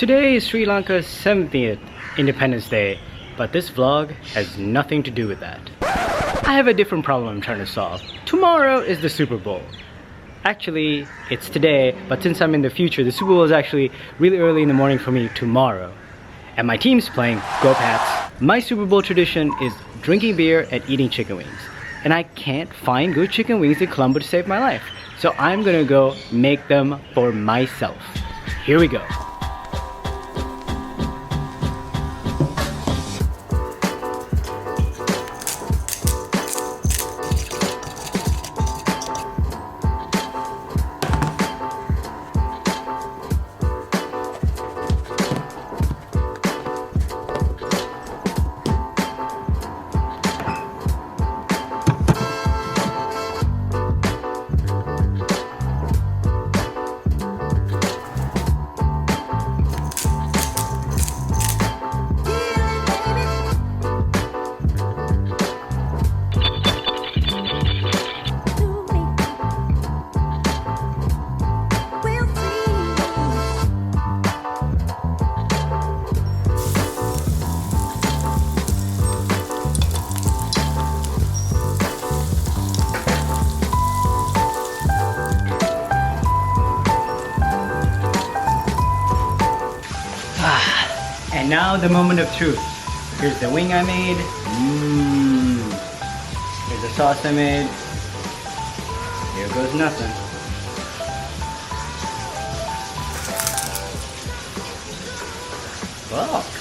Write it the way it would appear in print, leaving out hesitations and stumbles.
Today is Sri Lanka's 70th Independence Day, but this vlog has nothing to do with that. I have a different problem I'm trying to solve. Tomorrow is the Super Bowl. Actually, it's today, but since I'm in the future, the Super Bowl is actually really early in the morning for me tomorrow. And my team's playing, go Pats. My Super Bowl tradition is drinking beer and eating chicken wings. And I can't find good chicken wings in Colombo to save my life. So I'm gonna go make them for myself. Here we go. And now the moment of truth. Here's the wing I made. Here's the sauce I made. Here goes nothing. Wow.